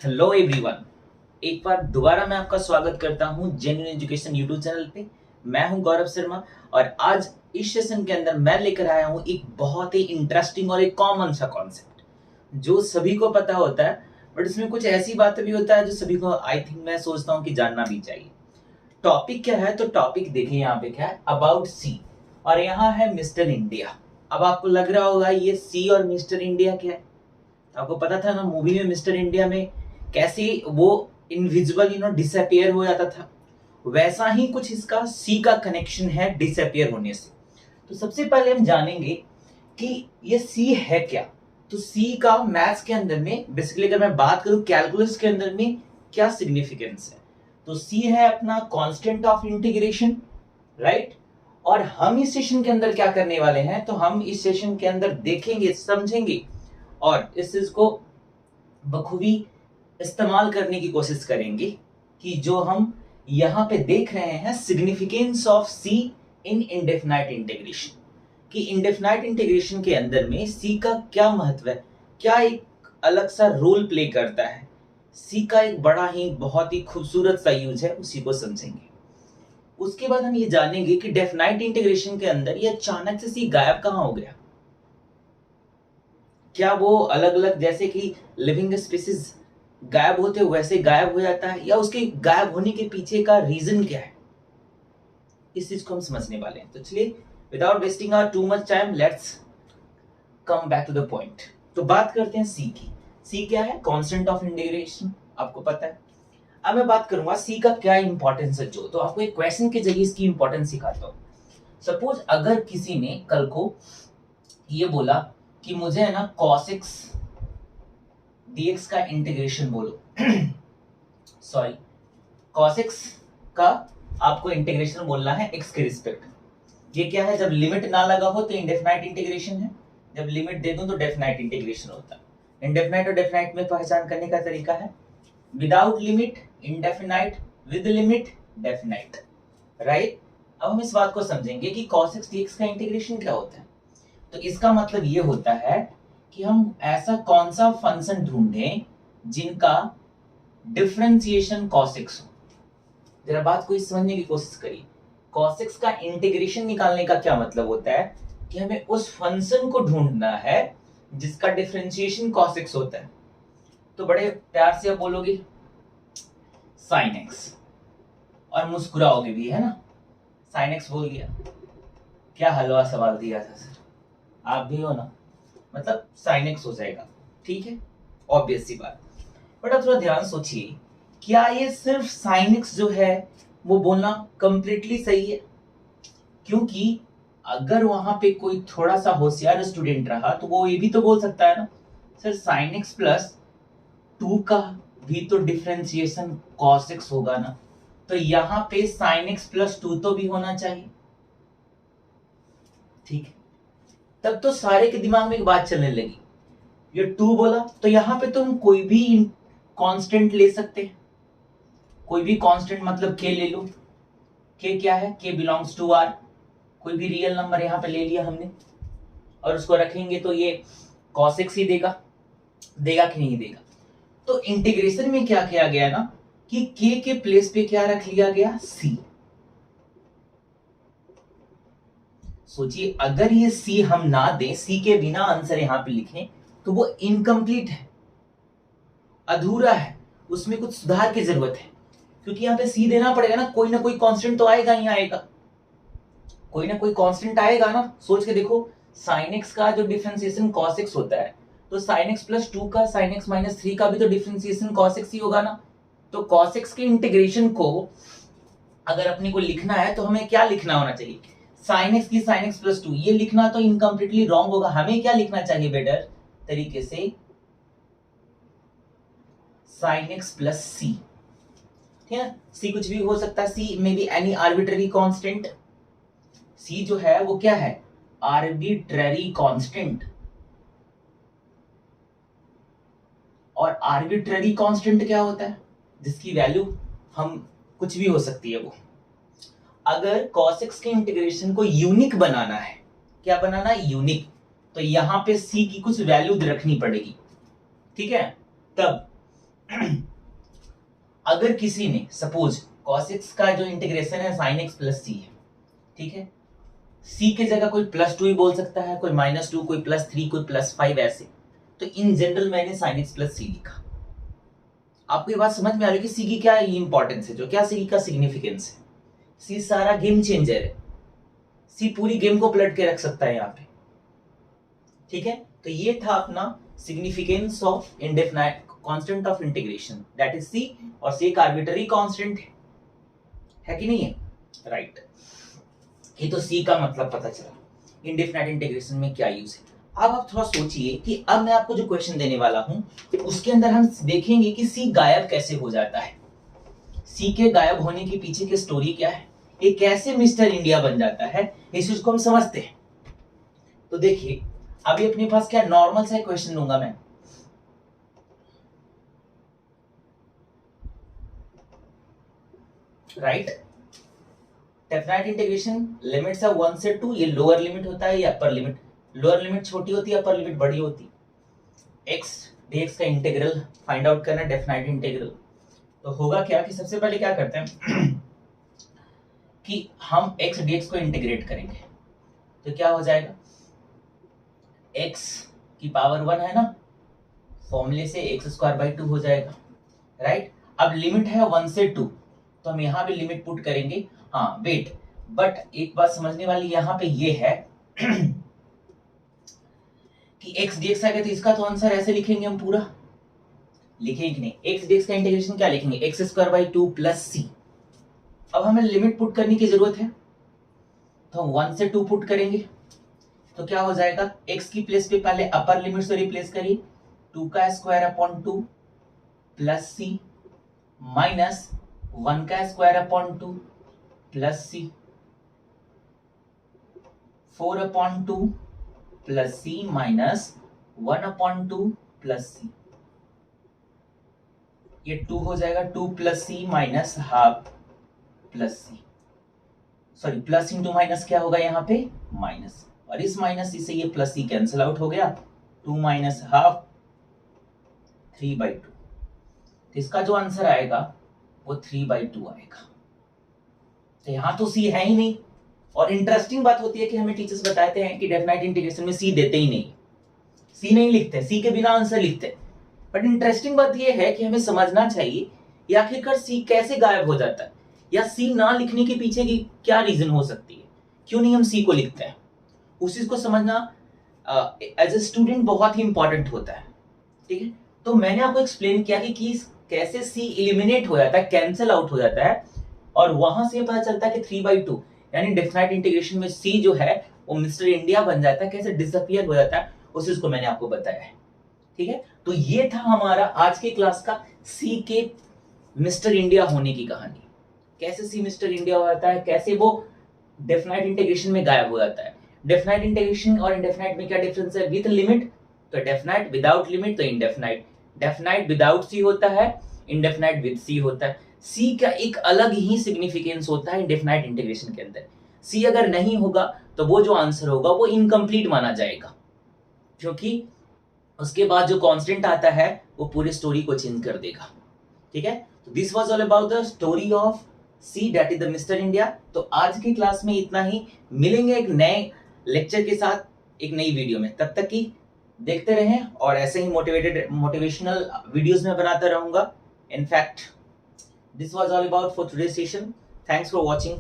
Hello everyone. एक बार दोबारा मैं आपका स्वागत करता हूं जेन्युइन एजुकेशन यूट्यूब चैनल पे। मैं हूं गौरव शर्मा और आज इस सेशन के अंदर मैं लेकर आया हूं एक बहुत ही इंटरेस्टिंग और एक कॉमन सा कॉन्सेप्ट जो सभी को पता होता है, बट इसमें कुछ ऐसी बातें भी होता है जो सभी को आई थिंक मैं सोचता हूं कि जानना भी चाहिए। टॉपिक क्या है? तो टॉपिक देखिए यहाँ पे क्या है, अबाउट सी, और यहाँ है मिस्टर इंडिया। अब आपको लग रहा होगा ये सी और मिस्टर इंडिया क्या है। आपको पता था ना मूवी में मिस्टर इंडिया में कैसे वो इनविजिबल डिसअपियर हो जाता था, वैसा ही कुछ इसका सी का कनेक्शन है डिसअपियर होने से। तो सबसे पहले हम जानेंगे कि ये सी है क्या। तो सी का मैथ्स के अंदर में बेसिकली अगर मैं बात करूं कैलकुलस के अंदर में क्या सिग्निफिकेंस है, तो सी है अपना कांस्टेंट ऑफ इंटीग्रेशन, राइट। और हम इस सेशन के अंदर क्या करने वाले हैं, तो हम इस सेशन के अंदर देखेंगे, समझेंगे और इस चीज को बखूबी इस्तेमाल करने की कोशिश करेंगे कि जो हम यहाँ पे देख रहे हैं significance of C in indefinite integration, कि इंडेफिनाइट इंटीग्रेशन के अंदर में सी का क्या महत्व है, क्या एक अलग सा रोल प्ले करता है। सी का एक बड़ा ही बहुत ही खूबसूरत सा यूज है, उसी को समझेंगे। उसके बाद हम ये जानेंगे कि डेफिनाइट इंटीग्रेशन के अंदर ये अचानक से सी गायब कहाँ हो गया। क्या वो अलग अलग जैसे कि लिविंग स्पीसीज गायब होते वैसे गायब हो जाता है, या उसके गायब होने के पीछे का रीजन क्या है, इस चीज को हम समझने वाले हैं। तो चलिए without wasting our too much time let's come back to the point. तो बात करते हैं सी की। सी क्या है? कांस्टेंट ऑफ इंटीग्रेशन, आपको पता है। अब मैं बात करूंगा सी का क्या इंपॉर्टेंस है, जो तो आपको एक क्वेश्चन के जरिए इसकी इंपॉर्टेंस सिखाता हूं। सपोज अगर किसी ने कल को ये बोला कि मुझे है ना cos x dx का इंटीग्रेशन बोलो सॉरी cos x का आपको इंटीग्रेशन बोलना है x के रिस्पेक्ट। ये क्या है? जब लिमिट ना लगा हो तो इंडेफिनाइट इंटीग्रेशन है, जब लिमिट दे दूं तो डेफिनाइट इंटीग्रेशन होता है। इंडेफिनाइट और डेफिनाइट में पहचान करने का तरीका है without limit indefinite, with limit definite, right. अब हम इस बात को समझेंगे कि cos x dx का इंटीग्रेशन क्या होता है। तो इसका मतलब ये होता है कि हम ऐसा कौन सा फंक्शन ढूंढें जिनका डिफरेंशिएशन cos x हो। जरा बात को समझने की कोशिश करिए। cos x का इंटीग्रेशन निकालने का क्या मतलब होता है कि हमें उस फंक्शन को ढूंढना है जिसका डिफरेंशिएशन cos x होता है। तो बड़े प्यार से आप बोलोगे sin x और मुस्कुराओगे भी, है ना। sin x बोल दिया, क्या हलवा सवाल दिया था सर, आप भी हो ना, मतलब sin x हो जाएगा, ठीक है, ऑब्वियस सी बात। बट अब थोड़ा ध्यान सोचिए, क्या ये सिर्फ sin x जो है वो बोलना कंप्लीटली सही है? क्योंकि अगर वहां पे कोई थोड़ा सा होशियार स्टूडेंट रहा तो वो ये भी तो बोल सकता है ना सर sin x प्लस 2 का भी तो डिफरेंशिएशन cos x होगा ना, तो यहाँ पे sin x प्लस 2 तो भी होना चाहिए, ठीक है। तब तो सारे के दिमाग में एक बात चलने लगी, ये 2 बोला तो यहाँ पे तो हम कोई भी कांस्टेंट ले सकते हैं, कोई भी कांस्टेंट मतलब k ले लो। k क्या है? k बिलोंग्स टू r, कोई भी रियल नंबर यहाँ पे ले लिया हमने और उसको रखेंगे तो ये cos x ही देगा, देगा कि नहीं देगा। तो इंटीग्रेशन में क्या किया गया ना कि k के प्लेस पे क्या रख लिया गया? c। सोचिए अगर ये सी हम ना दें, सी के बिना आंसर यहां पे लिखें तो वो इनकम्प्लीट है, अधूरा है, उसमें कुछ सुधार की जरूरत है। क्योंकि यहां पे सी देना पड़ेगा ना कोई कांस्टेंट तो आएगा ही आएगा, कोई ना कोई कांस्टेंट आएगा ना। सोच के देखो sin x का जो डिफरेंशिएशन cos x होता है, तो sin x प्लस 2 का sin x माइनस 3 का भी तो डिफरेंशिएशन cos x ही होगा ना। तो cos x के इंटीग्रेशन को अगर अपने को लिखना है तो हमें क्या लिखना होना चाहिए? sin x की sin x प्लस 2, ये लिखना तो इनकम्प्लीटली रॉन्ग होगा। हमें क्या लिखना चाहिए बेटर तरीके से? sin x प्लस c, ठीक है। c कुछ भी हो सकता है, c may be any arbitrary constant. c जो है वो क्या है? Arbitrary constant. और आर्बिट्ररी कांस्टेंट क्या होता है? जिसकी वैल्यू हम कुछ भी हो सकती है वो। अगर cos x के इंटीग्रेशन को यूनिक बनाना है, क्या बनाना है? यूनिक, तो यहां पे c की कुछ वैल्यू रखनी पड़ेगी, ठीक है। तब अगर किसी ने सपोज cos x का जो इंटीग्रेशन है sin x प्लस सी है, ठीक है, c के जगह कोई +2 ही बोल सकता है, कोई -2, कोई +3, कोई +5 ऐसे, तो इन जनरल मैंने sin x प्लस सी लिखा। आपको ये बात समझ में आ रही है कि सी की क्या इंपॉर्टेंस है, जो क्या सी का सिग्निफिकेंस है। सी सारा गेम चेंजर है, सी पूरी गेम को पलट के रख सकता है यहाँ पे, ठीक है। तो ये था अपना significance of indefinite constant of integration, that is C, और सी एक आर्बिट्ररी कांस्टेंट है कि नहीं है, राइट। ये तो सी का मतलब पता चला, इंडेफिनाइट इंटीग्रेशन में क्या यूज है। अब आप थोड़ा सोचिए कि अब मैं आपको जो क्वेश्चन देने वाला हूं उसके अंदर हम देखेंगे कि सी गायब कैसे हो जाता है, सी के गायब होने के पीछे की स्टोरी क्या है, ये कैसे मिस्टर इंडिया बन जाता है, इस चीज को हम समझते हैं। तो देखिए अभी अपने पास क्या नॉर्मल सा क्वेश्चन लूंगा मैं, राइट। डेफिनाइट इंटीग्रेशन लिमिट्स है 1 से 2, ये लोअर लिमिट होता है या अपर लिमिट, लोअर लिमिट छोटी होती है, अपर लिमिट बड़ी होती है। x dx का इंटीग्रल फाइंड आउट करना है, डेफिनाइट इंटीग्रल। तो होगा क्या कि सबसे पहले क्या करते हैं कि हम x dx को इंटीग्रेट करेंगे, तो क्या हो जाएगा, x की पावर 1 है ना, फॉर्मूले से x²/2 हो जाएगा, राइट। अब लिमिट है 1 से 2, तो हम यहां भी लिमिट पुट करेंगे। हाँ वेट, बट एक बात समझने वाली यहां पे ये है कि x dx आएगा तो इसका तो आंसर ऐसे लिखेंगे, हम पूरा लिखेंगे नहीं, x dx का इंटीग्रेशन क्या लिखेंगे, x²/2 प्लस c। अब हमें लिमिट पुट करने की जरूरत है, तो हम 1 से 2 पुट करेंगे, तो क्या हो जाएगा, x की प्लेस पे पहले अपर लिमिट से रिप्लेस करिए, 2² plus c minus 1² plus c, 4/2 plus c minus 1/2 plus c, ये 2 हो जाएगा, 2 plus c minus half plus c, sorry plus into minus क्या होगा यहाँ पे माइनस, और इस माइनस सी से ये प्लस सी कैंसिल आउट हो गया, 2 माइनस हाफ 3/2, तो इसका जो आंसर आएगा वो 3/2 आएगा। तो यहां तो सी है ही नहीं, और इंटरेस्टिंग बात होती है कि हमें टीचर्स बताते हैं कि डेफिनाइट इंटीग्रेशन में सी देते ही नहीं, सी नहीं लिखते, सी के बिना आंसर लिखते। बट इंटरेस्टिंग बात ये है कि हमें समझना चाहिए कि आखिरकार सी कैसे गायब हो जाता है, या सी ना लिखने के पीछे की क्या रीजन हो सकती है, क्यों नहीं हम सी को लिखते हैं, उस चीज को समझना एज ए स्टूडेंट बहुत ही इंपॉर्टेंट होता है, ठीक है। तो मैंने आपको एक्सप्लेन किया कि कैसे सी एलिमिनेट हो जाता है, कैंसिल आउट हो जाता है, और वहां से पता चलता है कि 3/2 यानी डेफिनाइट इंटीग्रेशन में सी जो है वो मिस्टर इंडिया बन जाता है, कैसे डिसअपियर हो जाता है, उस चीज को मैंने आपको बताया है, ठीक है। तो ये था हमारा आज के क्लास का सी के मिस्टर इंडिया होने की कहानी, कैसे सी मिस्टर इंडिया हो जाता है, कैसे वो डेफिनाइट इंटीग्रेशन में गायब हो जाता है। डेफिनाइट इंटीग्रेशन और इंडेफिनाइट में क्या डिफरेंस है, विद लिमिट तो डेफिनाइट, विदाउट लिमिट तो इंडेफिनाइट, डेफिनाइट विदाउट सी होता है, इंडेफिनाइट विद सी होता है। सी का एक अलग ही सिग्निफिकेंस होता है इंडेफिनाइट इंटीग्रेशन के अंदर, सी अगर नहीं होगा तो वो जो आंसर होगा वो इनकम्प्लीट माना जाएगा, क्योंकि उसके बाद जो कांस्टेंट आता है वो पूरी स्टोरी को चेंज कर देगा, ठीक है। तो this was all about the story of see that is the mister India. तो आज की क्लास में इतना ही, मिलेंगे एक नए लेक्चर के साथ एक नई वीडियो में, तब तक की देखते रहें, और ऐसे ही मोटिवेशनल वीडियोस में बनाता रहूंगा। In fact this was all about for today session, thanks for watching.